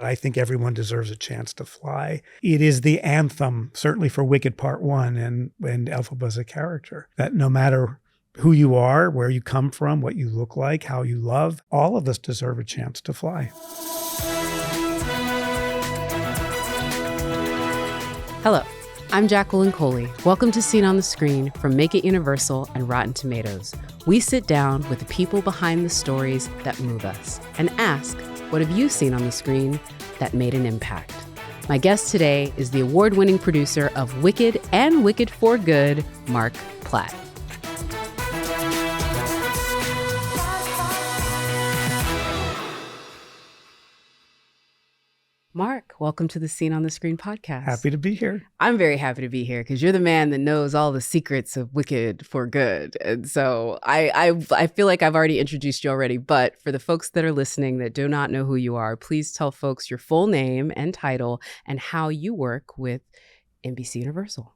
I think everyone deserves a chance to fly. It is the anthem, certainly for Wicked Part 1 and Elphaba as a character, that no matter who you are, where you come from, what you look like, how you love, all of us deserve a chance to fly. Hello, I'm Jacqueline Coley. Welcome to Scene on the Screen from Make It Universal and Rotten Tomatoes. We sit down with the people behind the stories that move us and ask, what have you seen on the screen that made an impact? My guest today is the award-winning producer of Wicked and Wicked for Good, Marc Platt. Marc, welcome to the Scene on the Screen podcast. Happy to be here. I'm very happy to be here because you're the man that knows all the secrets of Wicked for Good. And so I feel like I've already introduced you already, but for the folks that are listening that do not know who you are, please tell folks your full name and title and how you work with NBC Universal.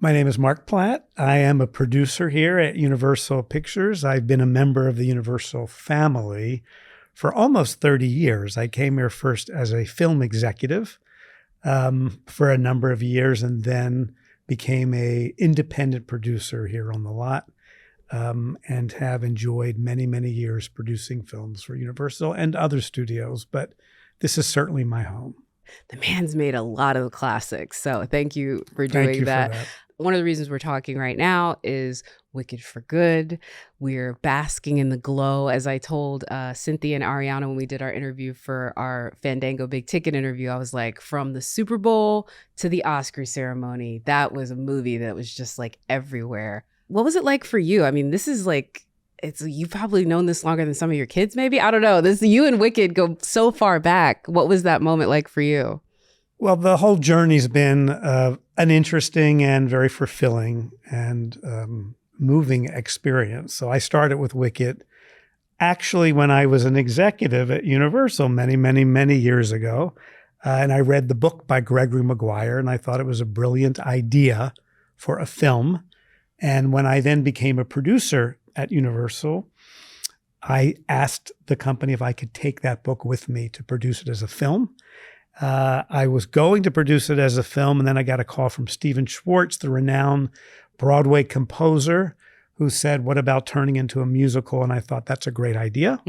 My name is Marc Platt. I am a producer here at Universal Pictures. I've been a member of the Universal family for almost 30 years. I came here first as a film executive for a number of years and then became an independent producer here on the lot and have enjoyed many, many years producing films for Universal and other studios, but this is certainly my home. The man's made a lot of the classics, so thank you for doing that. For that. One of the reasons we're talking right now is Wicked for Good. We're basking in the glow. As I told Cynthia and Ariana when we did our interview for our Fandango Big Ticket interview, I was like, from the Super Bowl to the Oscar ceremony, that was a movie that was just like everywhere. What was it like for you? I mean, this is like, you've probably known this longer than some of your kids, maybe? I don't know. You and Wicked go so far back. What was that moment like for you? Well, the whole journey's been an interesting and very fulfilling and moving experience. So I started with Wicked actually when I was an executive at Universal many, many, many years ago. And I read the book by Gregory Maguire, and I thought it was a brilliant idea for a film. And when I then became a producer at Universal, I asked the company if I could take that book with me to produce it as a film. I was going to produce it as a film, and then I got a call from Stephen Schwartz, the renowned Broadway composer, who said, what about turning into a musical? And I thought, that's a great idea.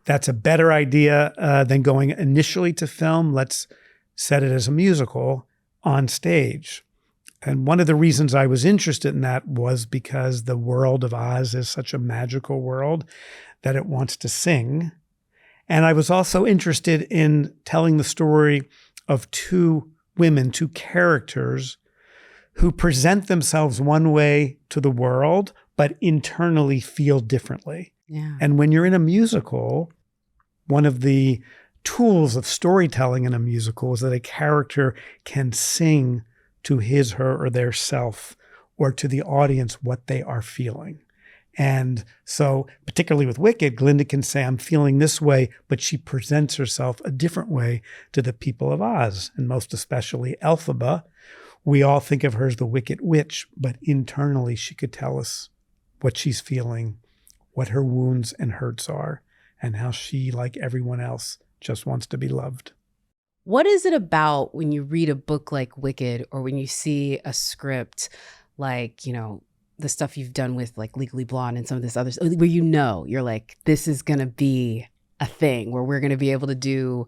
That's a better idea than going initially to film. Let's set it as a musical on stage. And one of the reasons I was interested in that was because the world of Oz is such a magical world that it wants to sing. And I was also interested in telling the story of two women, two characters who present themselves one way to the world, but internally feel differently. Yeah. And when you're in a musical, one of the tools of storytelling in a musical is that a character can sing to his, her, or their self, or to the audience what they are feeling. And so particularly with Wicked, Glinda can say, I'm feeling this way, but she presents herself a different way to the people of Oz, and most especially Elphaba. We all think of her as the Wicked Witch, but internally she could tell us what she's feeling, what her wounds and hurts are, and how she, like everyone else, just wants to be loved. What is it about when you read a book like Wicked, or when you see a script like, the stuff you've done with like Legally Blonde and some of this other stuff, where you're like, this is going to be a thing where we're going to be able to do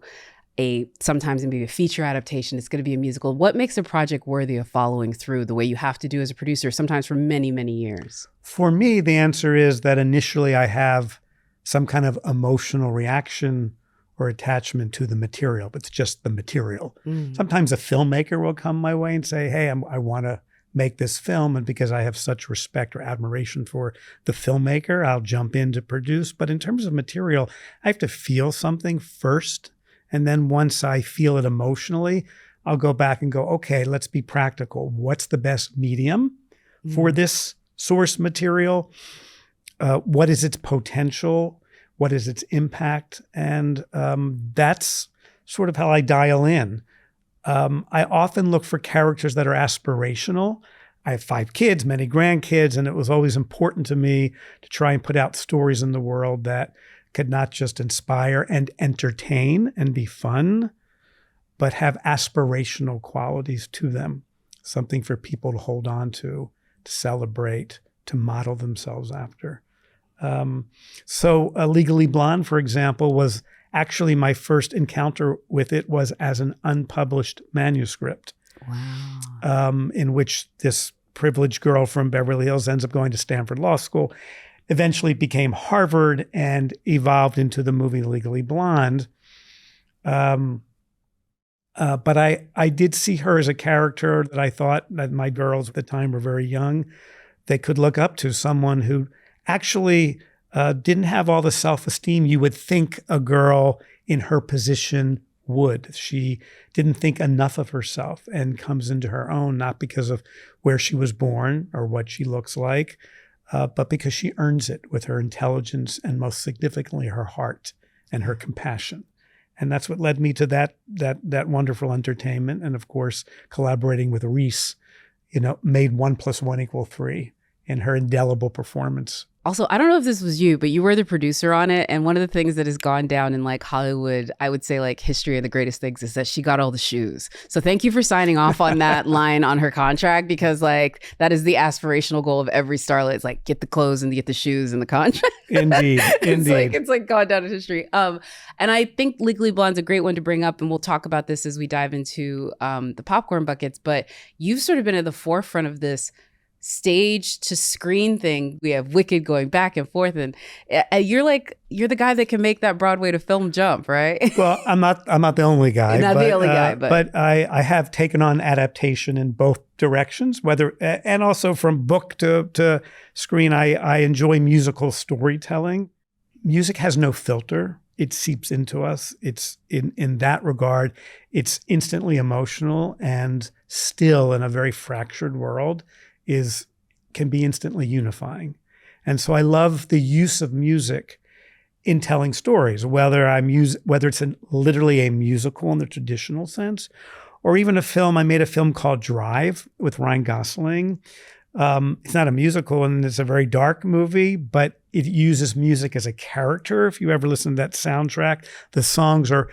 sometimes maybe a feature adaptation, it's going to be a musical. What makes a project worthy of following through the way you have to do as a producer, sometimes for many, many years? For me, the answer is that initially I have some kind of emotional reaction or attachment to the material, but it's just the material. Sometimes a filmmaker will come my way and say, hey, I want to make this film. And because I have such respect or admiration for the filmmaker, I'll jump in to produce. But in terms of material, I have to feel something first. And then once I feel it emotionally, I'll go back and go, okay, let's be practical. What's the best medium for this source material? What is its potential? What is its impact? And that's sort of how I dial in. I often look for characters that are aspirational. I have 5 kids, many grandkids, and it was always important to me to try and put out stories in the world that could not just inspire and entertain and be fun, but have aspirational qualities to them, something for people to hold on to celebrate, to model themselves after. So Legally Blonde, for example, was actually my first encounter with it was as an unpublished manuscript. Wow. In which this privileged girl from Beverly Hills ends up going to Stanford Law School, eventually became Harvard and evolved into the movie Legally Blonde. But I did see her as a character that I thought that my girls at the time were very young. They could look up to someone who actually didn't have all the self-esteem you would think a girl in her position would. She didn't think enough of herself and comes into her own, not because of where she was born or what she looks like, but because she earns it with her intelligence and most significantly her heart and her compassion. And that's what led me to that wonderful entertainment. And of course, collaborating with Reese, made 1 + 1 = 3 in her indelible performance. Also, I don't know if this was you, but you were the producer on it. And one of the things that has gone down in like Hollywood, I would say like history of the greatest things, is that she got all the shoes. So thank you for signing off on that line on her contract, because like that is the aspirational goal of every starlet. It's like get the clothes and get the shoes in the contract. Indeed. It's like gone down in history. And I think Legally Blonde's a great one to bring up, and we'll talk about this as we dive into the popcorn buckets. But you've sort of been at the forefront of this stage to screen thing. We have Wicked going back and forth, and you're the guy that can make that Broadway to film jump, right? Well, I'm not the only guy. The only guy, but I have taken on adaptation in both directions, whether and also from book to screen. I enjoy musical storytelling. Music has no filter. It seeps into us. It's in that regard, it's instantly emotional, and still in a very fractured world can be instantly unifying. And so I love the use of music in telling stories, whether it's literally a musical in the traditional sense, or even a film. I made a film called Drive with Ryan Gosling. It's not a musical, and it's a very dark movie, but it uses music as a character. If you ever listen to that soundtrack, the songs are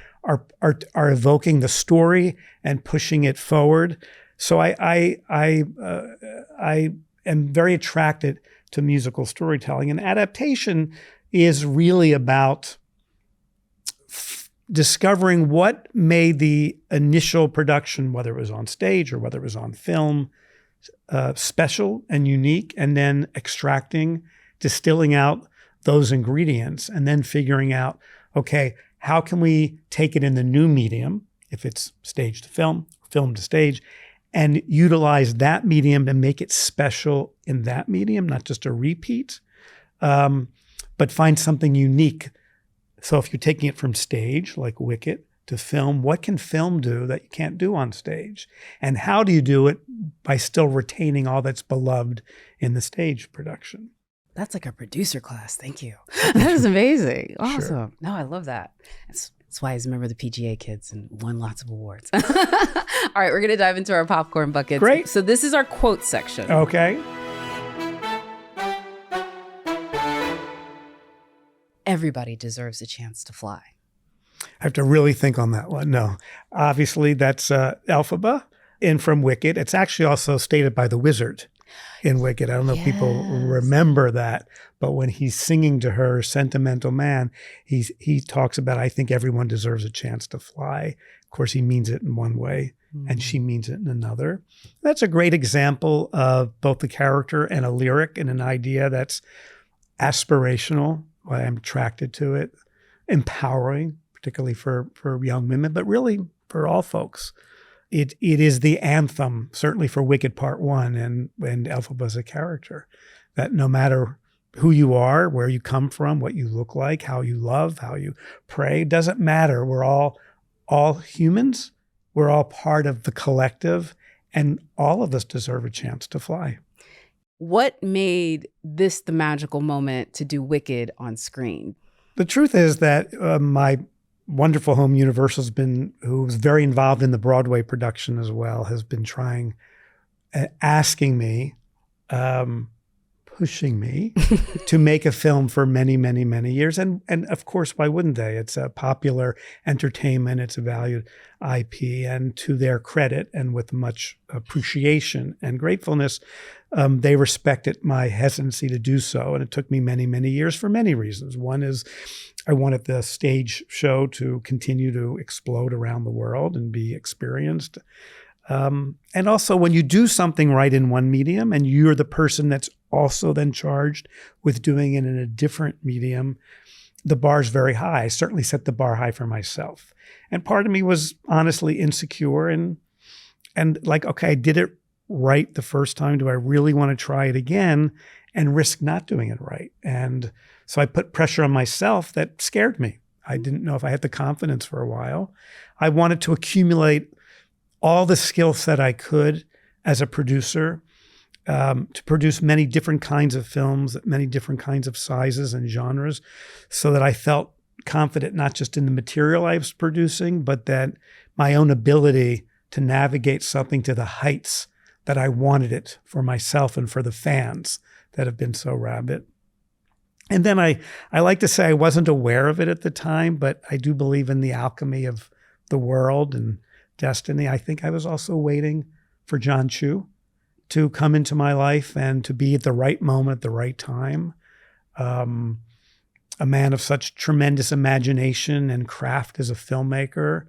evoking the story and pushing it forward. So I am very attracted to musical storytelling, and adaptation is really about discovering what made the initial production, whether it was on stage or whether it was on film, special and unique, and then distilling out those ingredients, and then figuring out, okay, how can we take it in the new medium, if it's stage to film, film to stage, and utilize that medium to make it special in that medium, not just a repeat, but find something unique. So if you're taking it from stage, like Wicked, to film, what can film do that you can't do on stage? And how do you do it by still retaining all that's beloved in the stage production? That's like a producer class. Thank you. That is amazing. Awesome. Sure. No, I love that. That's why he's a member of the PGA Kids and won lots of awards. All right, we're going to dive into our popcorn buckets. Great. So this is our quote section. Okay. Everybody deserves a chance to fly. I have to really think on that one. No, obviously that's Elphaba in from Wicked. It's actually also stated by the wizard in Wicked. I don't know if people remember that, but when he's singing to her, Sentimental Man, he talks about, I think everyone deserves a chance to fly. Of course, he means it in one way, and she means it in another. That's a great example of both the character and a lyric and an idea that's aspirational, why I'm attracted to it, empowering, particularly for young women, but really for all folks. It is the anthem, certainly for Wicked Part 1 and Elphaba's a character, that no matter who you are, where you come from, what you look like, how you love, how you pray, doesn't matter. We're all humans. We're all part of the collective, and all of us deserve a chance to fly. What made this the magical moment to do Wicked on screen? The truth is that my wonderful home, Universal's who's very involved in the Broadway production as well, has been asking me, pushing me to make a film for many, many, many years. And of course, why wouldn't they? It's a popular entertainment. It's a valued IP. And to their credit, and with much appreciation and gratefulness, they respected my hesitancy to do so. And it took me many, many years for many reasons. One is I wanted the stage show to continue to explode around the world and be experienced. And also, when you do something right in one medium and you're the person that's also then charged with doing it in a different medium, the bar's very high. I certainly set the bar high for myself. And part of me was honestly insecure and like, okay, I did it right the first time. Do I really want to try it again and risk not doing it right? And so I put pressure on myself that scared me. I didn't know if I had the confidence for a while. I wanted to accumulate all the skill set I could as a producer to produce many different kinds of films, many different kinds of sizes and genres, so that I felt confident not just in the material I was producing, but that my own ability to navigate something to the heights that I wanted it for myself and for the fans that have been so rabid. And then I like to say I wasn't aware of it at the time, but I do believe in the alchemy of the world and destiny. I think I was also waiting for John Chu to come into my life and to be at the right moment, at the right time. A man of such tremendous imagination and craft as a filmmaker,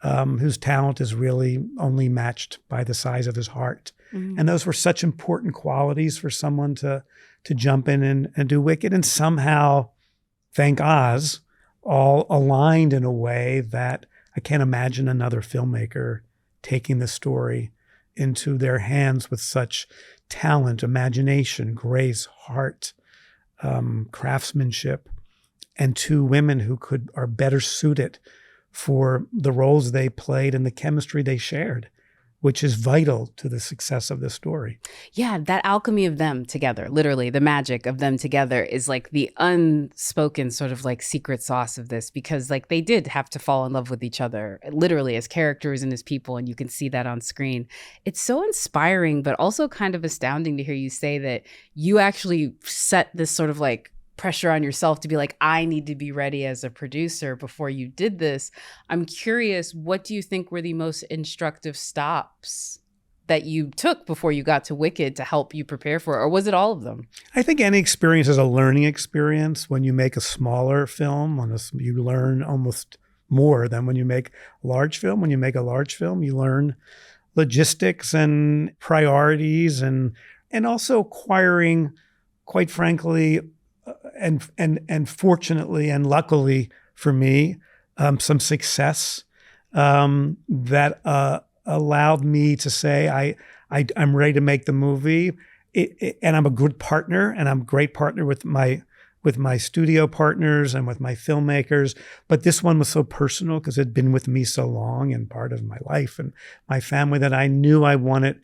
whose talent is really only matched by the size of his heart. Mm-hmm. And those were such important qualities for someone to jump in and do Wicked. And somehow, thank Oz, all aligned in a way that I can't imagine another filmmaker taking the story into their hands with such talent, imagination, grace, heart, craftsmanship, and two women who are better suited for the roles they played and the chemistry they shared, which is vital to the success of the story. Yeah, that alchemy of them together, literally the magic of them together is like the unspoken sort of like secret sauce of this, because like they did have to fall in love with each other, literally as characters and as people, and you can see that on screen. It's so inspiring, but also kind of astounding to hear you say that you actually set this sort of like pressure on yourself to be like, I need to be ready as a producer before you did this. I'm curious, what do you think were the most instructive stops that you took before you got to Wicked to help you prepare for it? Or was it all of them? I think any experience is a learning experience. When you make a smaller film, you learn almost more than when you make a large film. When you make a large film, you learn logistics and priorities and also acquiring, quite frankly, and fortunately and luckily for me, some success that allowed me to say I'm ready to make the movie, and I'm a good partner, and I'm a great partner with my studio partners and with my filmmakers. But this one was so personal because it had been with me so long and part of my life and my family that I knew I wanted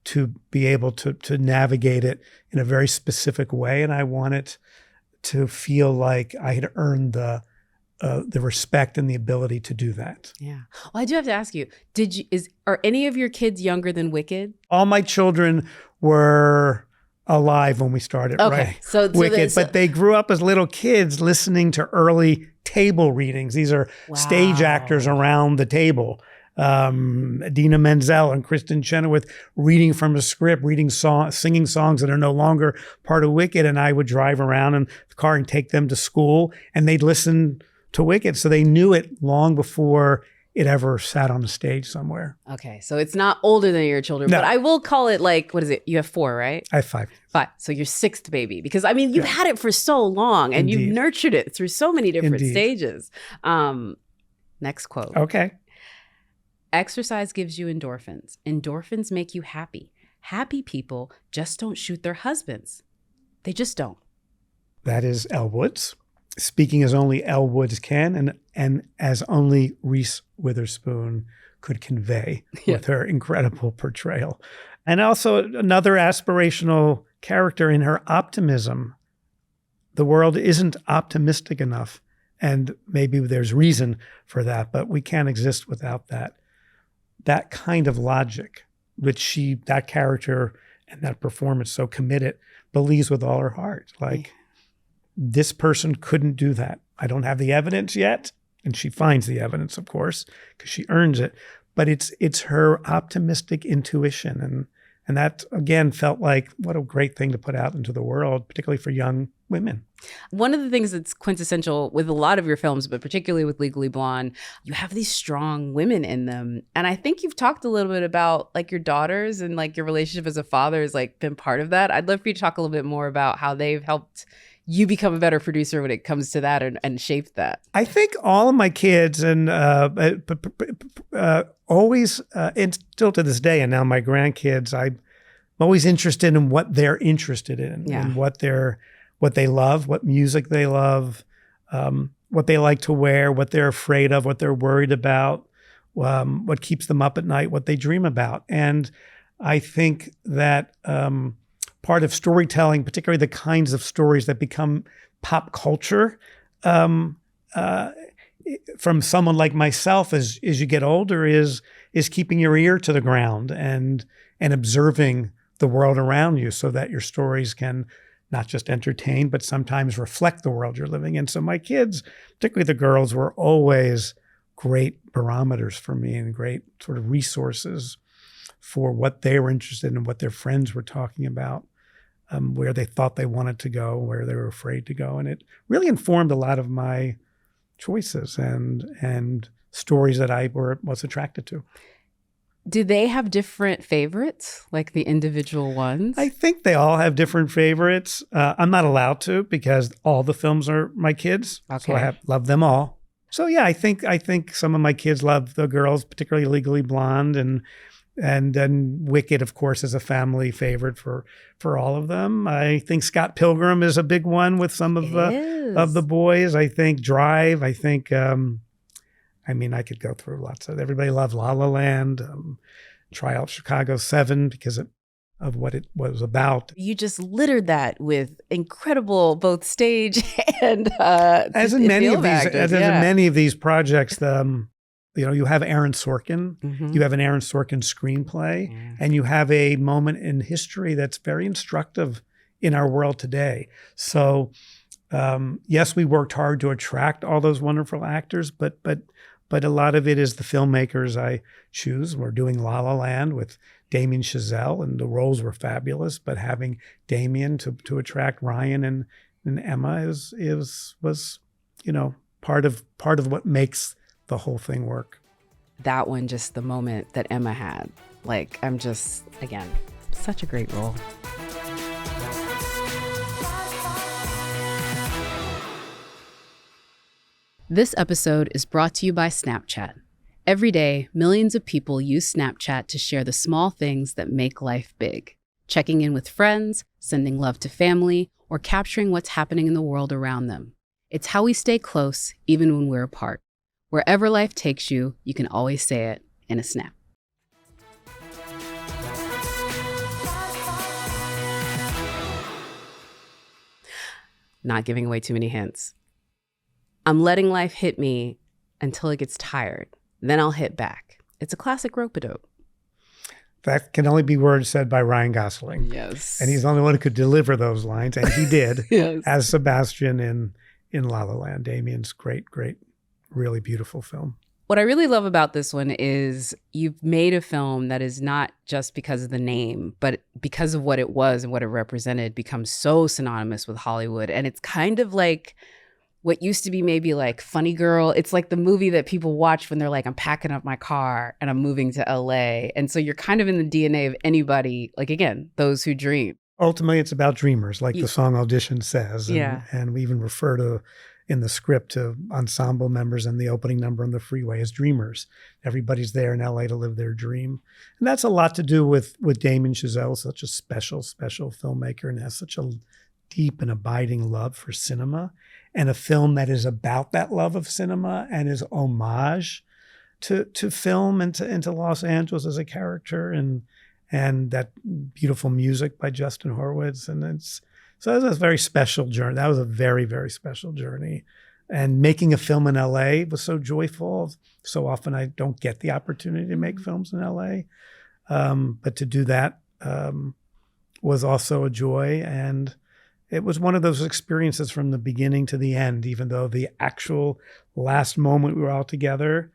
to be able to navigate it in a very specific way, and I wanted to feel like I had earned the respect and the ability to do that. Yeah. Well, I do have to ask you, are any of your kids younger than Wicked? All my children were alive when we started writing Wicked, but they grew up as little kids listening to early table readings. These are stage actors around the table. Idina Menzel and Kristen Chenoweth reading from a script, singing songs that are no longer part of Wicked. And I would drive around in the car and take them to school, and they'd listen to Wicked. So they knew it long before it ever sat on the stage somewhere. Okay. So it's not older than your children, but I will call it like, what is it? You have 4, right? I have 5. 5. So your 6th baby, because I mean, you've had it for so long and you've nurtured it through so many different stages. Next quote. Okay. Exercise gives you endorphins. Endorphins make you happy. Happy people just don't shoot their husbands. They just don't. That is Elle Woods, speaking as only Elle Woods can and as only Reese Witherspoon could convey with her incredible portrayal. And also another aspirational character in her optimism. The world isn't optimistic enough, and maybe there's reason for that, but we can't exist without that. That kind of logic, which that character and that performance so committed believes with all her heart. Like, this person couldn't do that. I don't have the evidence yet. And she finds the evidence, of course, because she earns it. But it's her optimistic intuition. And that, again, felt like what a great thing to put out into the world, particularly for young women. One of the things that's quintessential with a lot of your films, but particularly with Legally Blonde, you have these strong women in them. And I think you've talked a little bit about like your daughters and like your relationship as a father has like been part of that. I'd love for you to talk a little bit more about how they've helped you become a better producer when it comes to that and shape that. I think all of my kids and always, and still to this day, and now my grandkids, I'm always interested in what they're interested in and what they love, what music they love, what they like to wear, what they're afraid of, what they're worried about, what keeps them up at night, what they dream about. And I think that part of storytelling, particularly the kinds of stories that become pop culture, from someone like myself as you get older, is keeping your ear to the ground and observing the world around you so that your stories can not just entertain, but sometimes reflect the world you're living in. So my kids, particularly the girls, were always great barometers for me and great sort of resources for what they were interested in and what their friends were talking about, where they thought they wanted to go, where they were afraid to go. And it really informed a lot of my choices and stories that I was attracted to. Do they have different favorites, like the individual ones? I think they all have different favorites. I'm not allowed to because all the films are my kids. Okay. So I love them all. So yeah, I think some of my kids love the girls, particularly Legally Blonde, and then Wicked, of course, is a family favorite for all of them. I think Scott Pilgrim is a big one with some of the boys. I think Drive. I think. I could go through lots of. Everybody loved La La Land. Try out Chicago 7 because of what it was about. You just littered that with incredible both stage and as in many of these projects. You have Aaron Sorkin. Mm-hmm. You have an Aaron Sorkin screenplay, and you have a moment in history that's very instructive in our world today. So, yes, we worked hard to attract all those wonderful actors, but a lot of it is the filmmakers I choose. We're doing La La Land with Damien Chazelle, and the roles were fabulous. But having Damien to attract Ryan and Emma was part of what makes the whole thing work. That one, just the moment that Emma had, like, I'm just, again, such a great role. This episode is brought to you by Snapchat. Every day, millions of people use Snapchat to share the small things that make life big. Checking in with friends, sending love to family, or capturing what's happening in the world around them. It's how we stay close, even when we're apart. Wherever life takes you, you can always say it in a snap. Not giving away too many hints. I'm letting life hit me until it gets tired. Then I'll hit back. It's a classic rope-a-dope. That can only be words said by Ryan Gosling. Yes. And he's the only one who could deliver those lines, and he did. Yes. As Sebastian in La La Land. Damien's great, really beautiful film. What I really love about this one is you've made a film that is not just because of the name, but because of what it was and what it represented, becomes so synonymous with Hollywood. And it's kind of like what used to be maybe like Funny Girl. It's like the movie that people watch when they're like, I'm packing up my car and I'm moving to LA. And so you're kind of in the DNA of anybody, like, again, those who dream. Ultimately, it's about dreamers, like the song Audition says. And we even refer to, in the script, to ensemble members in the opening number on the freeway as dreamers. Everybody's there in LA to live their dream. And that's a lot to do with Damien Chazelle, such a special filmmaker, and has such a deep and abiding love for cinema, and a film that is about that love of cinema and is homage to film and to Los Angeles as a character, and that beautiful music by Justin Hurwitz. And that was a very special journey. That was a very, very special journey. And making a film in LA was so joyful. So often I don't get the opportunity to make films in LA. But to do that was also a joy. And it was one of those experiences from the beginning to the end, even though the actual last moment we were all together,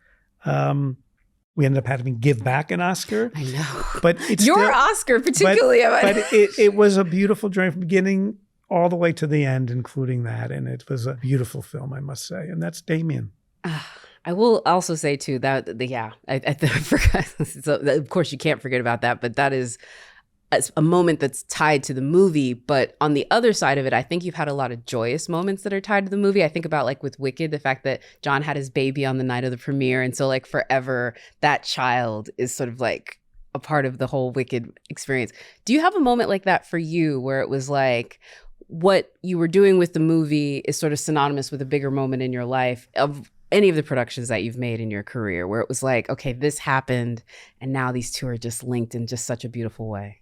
we ended up having to give back an Oscar. I know. But it's your still, Oscar particularly. But it was a beautiful journey from beginning all the way to the end, including that. And it was a beautiful film, I must say. And that's Damien. I will also say too that I forgot. So of course you can't forget about that, but that is a moment that's tied to the movie. But on the other side of it, I think you've had a lot of joyous moments that are tied to the movie. I think about like with Wicked, the fact that Jon had his baby on the night of the premiere, and so like forever that child is sort of like a part of the whole Wicked experience. Do you have a moment like that for you where it was like what you were doing with the movie is sort of synonymous with a bigger moment in your life of any of the productions that you've made in your career, where it was like, okay, this happened and now these two are just linked in just such a beautiful way?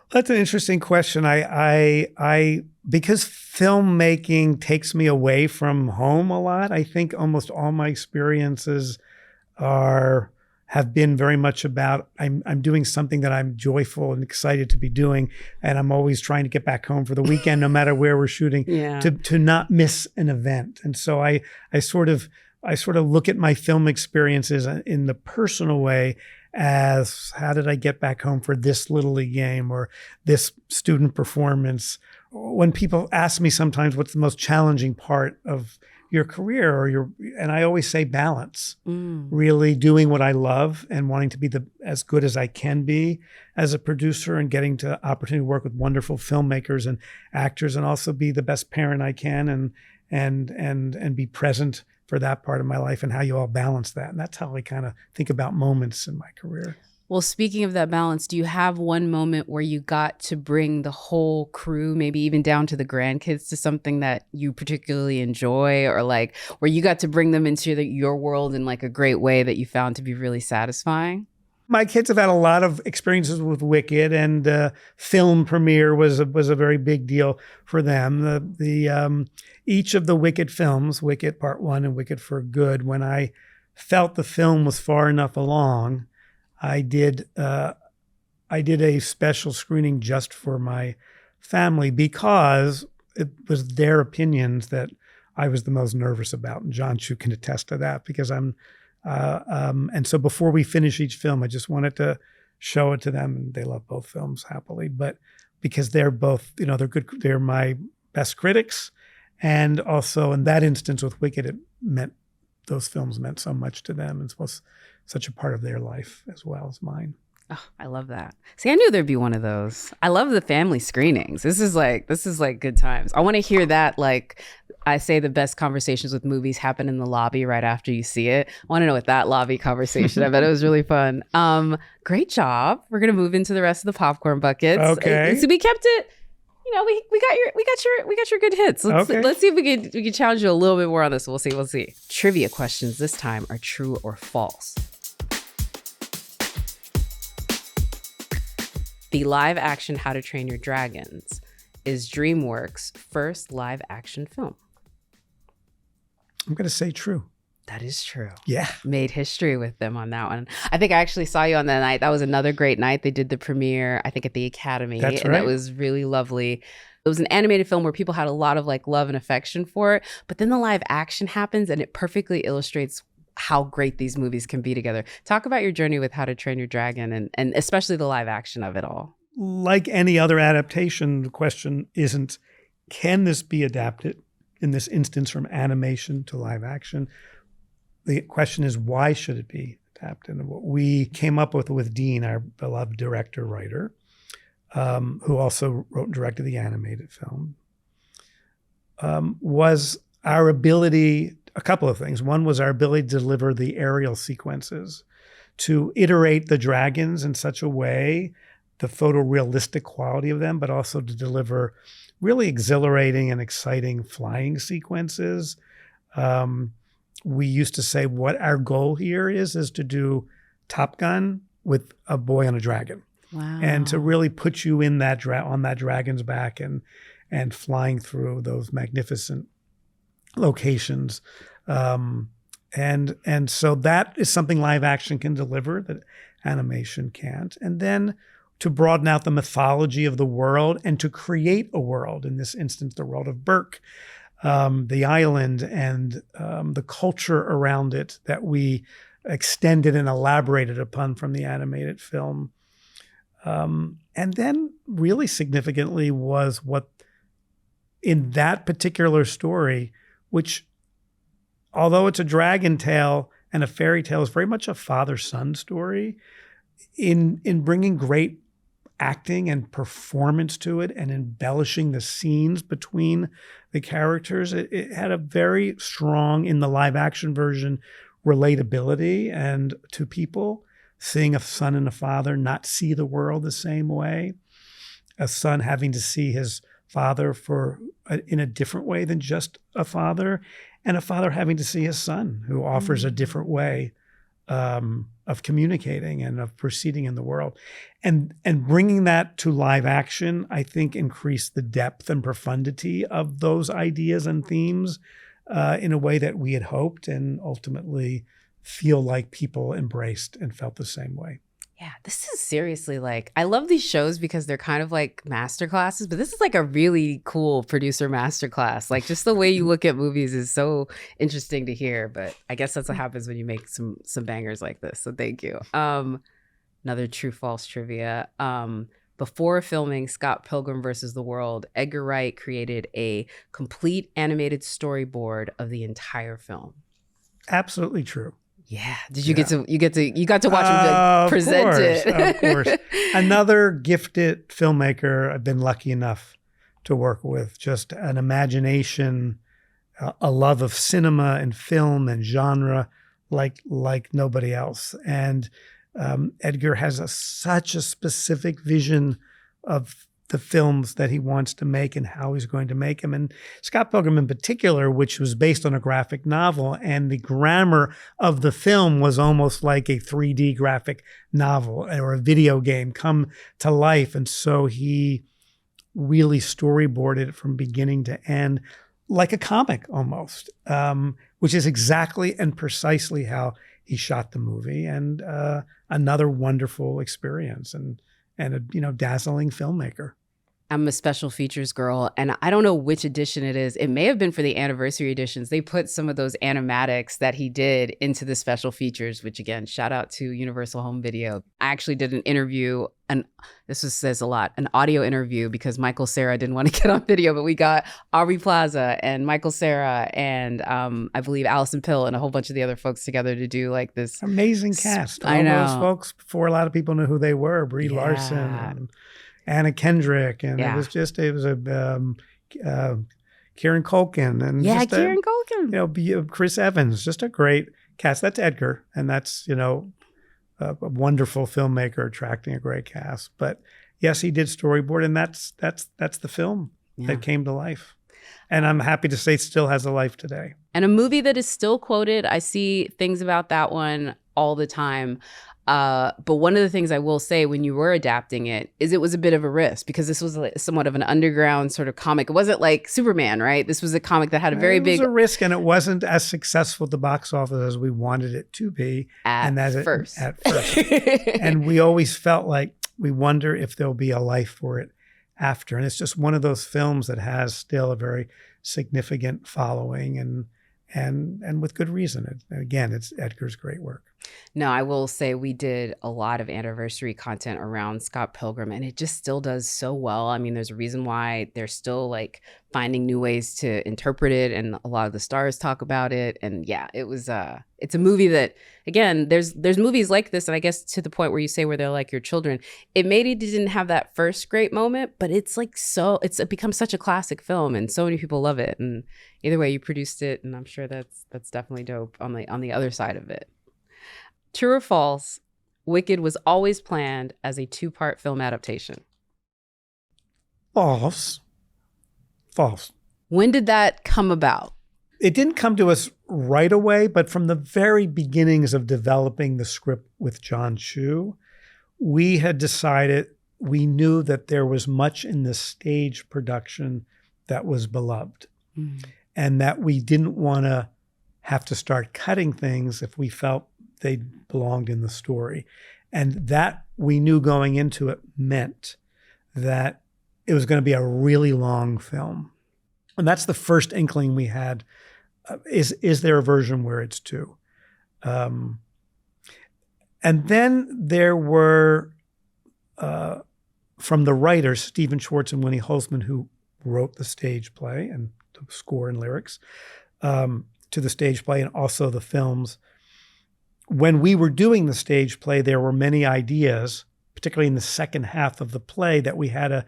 That's an interesting question. I because filmmaking takes me away from home a lot, I think almost all my experiences have been very much about I'm doing something that I'm joyful and excited to be doing, and I'm always trying to get back home for the weekend, no matter where we're shooting, to not miss an event. And so I sort of look at my film experiences in the personal way as how did I get back home for this Little League game or this student performance. When people ask me sometimes what's the most challenging part of your career and I always say balance, really doing what I love and wanting to be as good as I can be as a producer and getting to opportunity to work with wonderful filmmakers and actors and also be the best parent I can and be present for that part of my life and how you all balance that. And that's how I kind of think about moments in my career. Well, speaking of that balance, do you have one moment where you got to bring the whole crew, maybe even down to the grandkids, to something that you particularly enjoy, or like where you got to bring them into your world in like a great way that you found to be really satisfying? My kids have had a lot of experiences with Wicked, and the film premiere was a very big deal for them. Each of the Wicked films, Wicked Part 1 and Wicked for Good, when I felt the film was far enough along, I did a special screening just for my family because it was their opinions that I was the most nervous about, and Jon Chu can attest to that because and so before we finish each film, I just wanted to show it to them, and they love both films happily. But because they're both, they're good, they're my best critics, and also in that instance with Wicked, those films meant so much to them and was such a part of their life as well as mine. Oh, I love that. See, I knew there'd be one of those. I love the family screenings. This is like good times. I want to hear that. Like I say, the best conversations with movies happen in the lobby right after you see it. I want to know what that lobby conversation. I bet it was really fun. Great job. We're gonna move into the rest of the popcorn buckets. Okay. So we kept it. We got your good hits. Let's see if we can challenge you a little bit more on this. We'll see. Trivia questions this time are true or false. The live action How to Train Your Dragons is DreamWorks' first live action film. I'm going to say true. That is true. Yeah. Made history with them on that one. I think I actually saw you on that night. That was another great night. They did the premiere, I think, at the Academy. That's and right. It was really lovely. It was an animated film where people had a lot of like love and affection for it. But then the live action happens and it perfectly illustrates how great these movies can be together. Talk about your journey with How to Train Your Dragon and especially the live action of it all. Like any other adaptation, the question isn't, can this be adapted, in this instance, from animation to live action? The question is, why should it be adapted? And what we came up with Dean, our beloved director-writer, who also wrote and directed the animated film, was our ability, a couple of things. One was our ability to deliver the aerial sequences, to iterate the dragons in such a way, the photorealistic quality of them, but also to deliver really exhilarating and exciting flying sequences. We used to say what our goal here is to do Top Gun with a boy on a dragon. Wow. And to really put you in that on that dragon's back and flying through those magnificent locations. And so that is something live action can deliver that animation can't. And then to broaden out the mythology of the world and to create a world, in this instance, the world of Burke, the island and the culture around it that we extended and elaborated upon from the animated film. And then really significantly was what in that particular story, which although it's a dragon tale and a fairy tale, is very much a father-son story, in bringing great acting and performance to it and embellishing the scenes between the characters. It had a very strong, in the live action version, relatability and to people, seeing a son and a father not see the world the same way, a son having to see his father in a different way than just a father, and a father having to see his son who offers a different way of communicating and of proceeding in the world. And bringing that to live action, I think, increased the depth and profundity of those ideas and themes in a way that we had hoped, and ultimately feel like people embraced and felt the same way. Yeah, this is seriously like, I love these shows because they're kind of like master classes, but this is like a really cool producer masterclass. Like, just the way you look at movies is so interesting to hear, but I guess that's what happens when you make some bangers like this. So thank you. Another true false trivia. Before filming Scott Pilgrim versus the World, Edgar Wright created a complete animated storyboard of the entire film. Absolutely true. Yeah. Did you get to watch him present it? Of course. Another gifted filmmaker I've been lucky enough to work with. Just an imagination, a love of cinema and film and genre like nobody else. And Edgar has such a specific vision of the films that he wants to make and how he's going to make them. And Scott Pilgrim in particular, which was based on a graphic novel, and the grammar of the film was almost like a 3D graphic novel or a video game come to life. And so he really storyboarded it from beginning to end, like a comic almost, which is exactly and precisely how he shot the movie. And another wonderful experience and a dazzling filmmaker. I'm a special features girl, and I don't know which edition it is. It may have been for the anniversary editions. They put some of those animatics that he did into the special features, which, again, shout out to Universal Home Video. I actually did an interview, and says a lot, an audio interview, because Michael Cera didn't want to get on video, but we got Aubrey Plaza and Michael Cera and I believe Allison Pill and a whole bunch of the other folks together to do like this amazing cast. I know. All those folks, before a lot of people knew who they were, Brie Larson and Anna Kendrick, and it was a Kieran Culkin, and Kieran Culkin, Chris Evans, just a great cast. That's Edgar, and that's a wonderful filmmaker attracting a great cast. But yes, he did storyboard, and that's the film that came to life. And I'm happy to say it still has a life today. And a movie that is still quoted. I see things about that one all the time. But one of the things I will say when you were adapting it is it was a bit of a risk, because this was somewhat of an underground sort of comic. It wasn't like Superman, right? This was a comic that had a very big... It was a risk, and it wasn't as successful at the box office as we wanted it to be. At first. And we always felt like we wonder if there'll be a life for it after. And it's just one of those films that has still a very significant following, and with good reason. Again, it's Edgar's great work. No, I will say we did a lot of anniversary content around Scott Pilgrim, and it just still does so well. I mean, there's a reason why they're still like finding new ways to interpret it, and a lot of the stars talk about it. And yeah, it's a movie that, again, there's movies like this, and I guess to the point where you say where they're like your children, it maybe didn't have that first great moment, but it's like it becomes such a classic film, and so many people love it. And either way, you produced it, and I'm sure that's definitely dope on the other side of it. True or false, Wicked was always planned as a 2-part film adaptation? False. When did that come about? It didn't come to us right away, but from the very beginnings of developing the script with John Chu, we had decided, we knew that there was much in the stage production that was beloved, and that we didn't want to have to start cutting things if we felt they belonged in the story. And that we knew going into it meant that it was going to be a really long film. And that's the first inkling we had. Is there a version where it's 2? And then there were, from the writers, Stephen Schwartz and Winnie Holzman, who wrote the stage play and the score and lyrics to the stage play and also the films. When we were doing the stage play, there were many ideas, particularly in the second half of the play, that we had to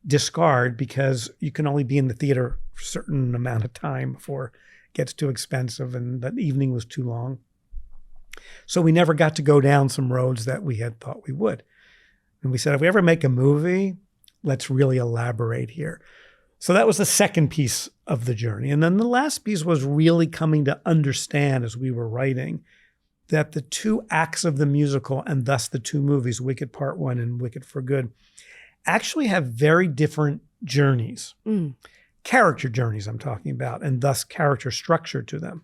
discard because you can only be in the theater for a certain amount of time before it gets too expensive and the evening was too long. So we never got to go down some roads that we had thought we would. And we said, if we ever make a movie, let's really elaborate here. So that was the second piece of the journey. And then the last piece was really coming to understand as we were writing that the 2 acts of the musical, and thus the 2 movies, Wicked Part 1 and Wicked for Good, actually have very different journeys. Character journeys I'm talking about, and thus character structure to them.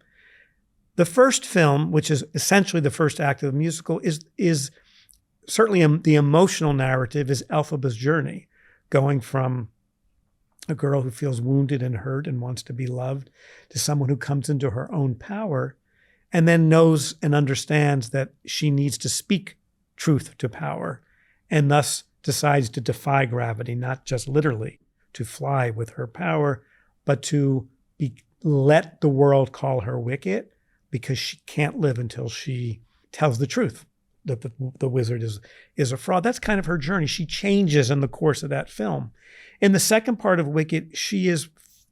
The first film, which is essentially the first act of the musical, is certainly the emotional narrative is Elphaba's journey, going from a girl who feels wounded and hurt and wants to be loved to someone who comes into her own power and then knows and understands that she needs to speak truth to power and thus decides to defy gravity, not just literally to fly with her power, but to let the world call her wicked because she can't live until she tells the truth that the wizard is a fraud. That's kind of her journey. She changes in the course of that film. In the second part of Wicked, she is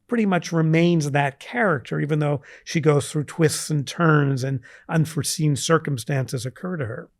pretty much remains that character, even though she goes through twists and turns and unforeseen circumstances occur to her.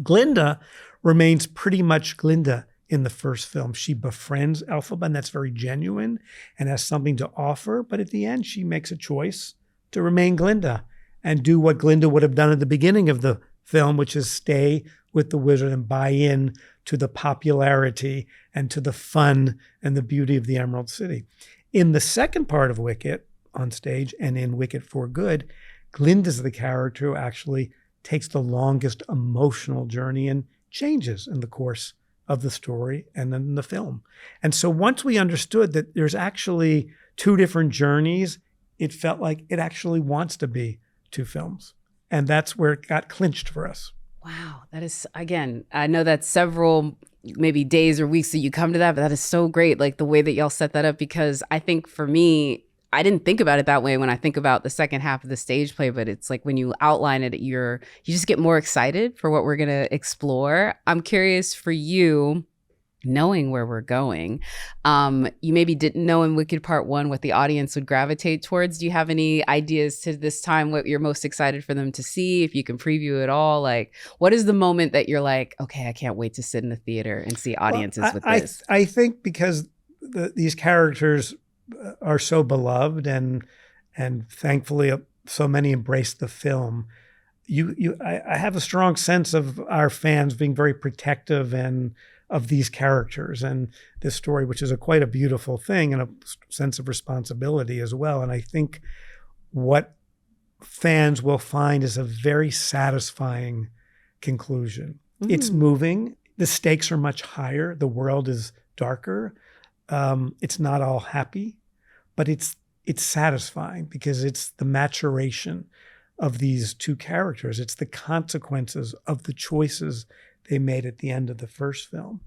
Glinda remains pretty much Glinda in the first film. She befriends Elphaba, and that's very genuine and has something to offer. But at the end, she makes a choice to remain Glinda and do what Glinda would have done at the beginning of the film, which is stay with the wizard and buy in to the popularity and to the fun and the beauty of the Emerald City. In the second part of Wicked on stage and in Wicked for Good, Glinda's the character who actually takes the longest emotional journey and changes in the course of the story and then the film. And so once we understood that there's actually 2 different journeys, it felt like it actually wants to be 2 films. And that's where it got clinched for us. Wow. That is, again, I know that's several maybe days or weeks that you come to that, but that is so great. Like the way that y'all set that up, because I think for me, I didn't think about it that way when I think about the second half of the stage play, but it's like when you outline it, you just get more excited for what we're going to explore. I'm curious for you, knowing where we're going, you maybe didn't know in Wicked Part 1 what the audience would gravitate towards. Do you have any ideas to this time what you're most excited for them to see? If you can preview it all, like what is the moment that you're like, okay, I can't wait to sit in the theater and see audiences with this? I think because these characters are so beloved and thankfully so many embrace the film. I have a strong sense of our fans being very protective and of these characters and this story, which is quite a beautiful thing and a sense of responsibility as well. And I think what fans will find is a very satisfying conclusion. It's moving. The stakes are much higher. The world is darker. It's not all happy, but it's satisfying because it's the maturation of these 2 characters. It's the consequences of the choices they made at the end of the first film.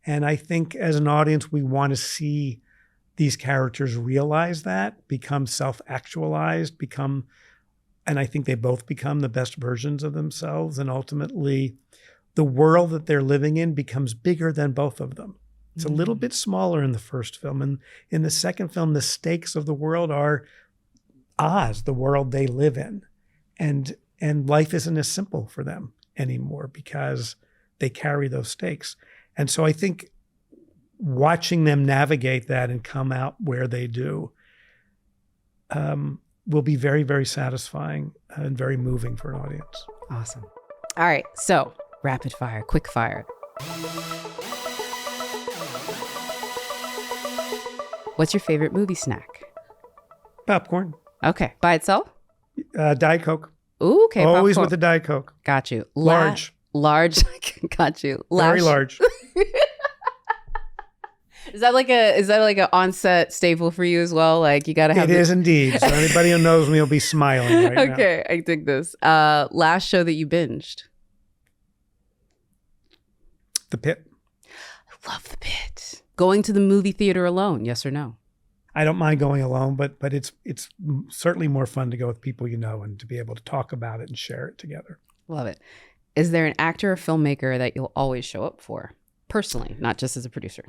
And I think as an audience, we want to see these characters realize that, become self-actualized, and I think they both become the best versions of themselves. And ultimately, the world that they're living in becomes bigger than both of them. It's a little bit smaller in the first film. And in the second film, the stakes of the world are Oz, the world they live in. And life isn't as simple for them anymore because they carry those stakes. And so I think watching them navigate that and come out where they do will be very, very satisfying and very moving for an audience. Awesome. All right. So rapid fire, quick fire. What's your favorite movie snack? Popcorn. Okay. By itself? Diet Coke. Ooh, okay. Always popcorn. with the Diet Coke. Got you. Large. Large. Got you. Very large. Is that like an on-set staple for you as well? Like you got to have It is indeed. So anybody who knows me will be smiling right now. Okay, I dig this. Last show that you binged? The Pit. I love The Pit. Going to the movie theater alone, yes or no? I don't mind going alone, but it's certainly more fun to go with people you know and to be able to talk about it and share it together. Love it. Is there an actor or filmmaker that you'll always show up for, personally, not just as a producer?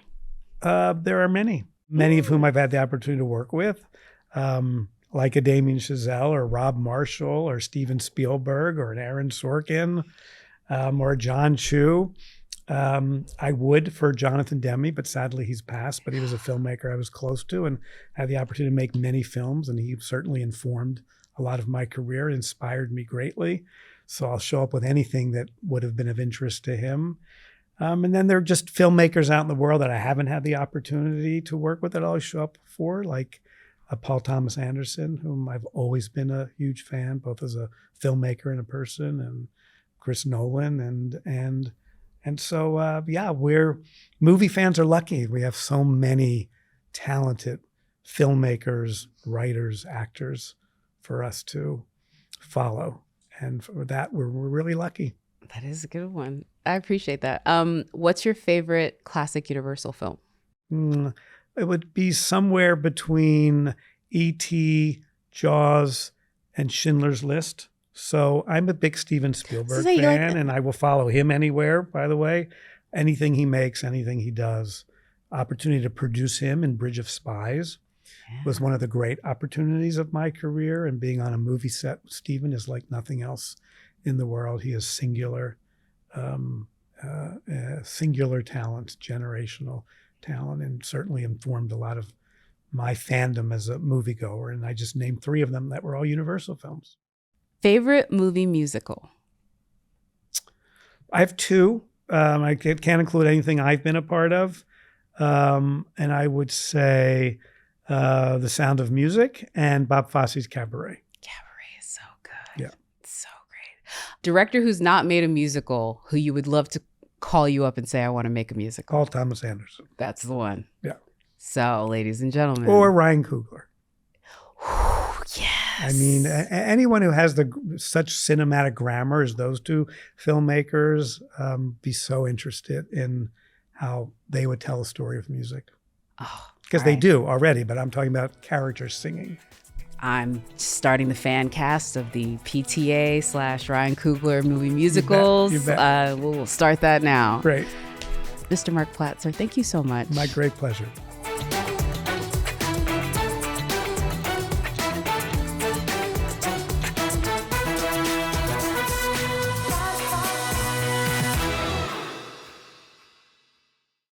There are many of whom I've had the opportunity to work with, like a Damien Chazelle or Rob Marshall or Steven Spielberg or an Aaron Sorkin or John Chu. I would for Jonathan Demme, but sadly he's passed, but he was a filmmaker I was close to and had the opportunity to make many films, and he certainly informed a lot of my career, inspired me greatly. So I'll show up with anything that would have been of interest to him. And then there are just filmmakers out in the world that I haven't had the opportunity to work with that I'll always show up for, like Paul Thomas Anderson, whom I've always been a huge fan, both as a filmmaker and a person, and Chris Nolan. And so, we're movie fans are lucky. We have so many talented filmmakers, writers, actors for us to follow. And for that, we're really lucky. That is a good one. I appreciate that. What's your favorite classic Universal film? It would be somewhere between E.T., Jaws, and Schindler's List. So I'm a big Steven Spielberg fan, and I will follow him anywhere, by the way. Anything he makes, anything he does. Opportunity to produce him in Bridge of Spies was one of the great opportunities of my career, and being on a movie set with Steven is like nothing else in the world. He is singular talent, generational talent, and certainly informed a lot of my fandom as a moviegoer. And I just named 3 of them that were all Universal films. Favorite movie musical? I have 2. I can't include anything I've been a part of. And I would say The Sound of Music and Bob Fosse's Cabaret. Cabaret is so good. Yeah. So great. Director who's not made a musical who you would love to call you up and say, I want to make a musical? Paul Thomas Anderson. That's the one. Yeah. So, ladies and gentlemen. Or Ryan Coogler. Yes. I mean, anyone who has such cinematic grammar as those 2 filmmakers, be so interested in how they would tell a story of music. Because they do already, but I'm talking about characters singing. I'm starting the fan cast of the PTA/Ryan Coogler movie musicals. You bet. We'll start that now. Great. Mr. Marc Platt, sir, thank you so much. My great pleasure.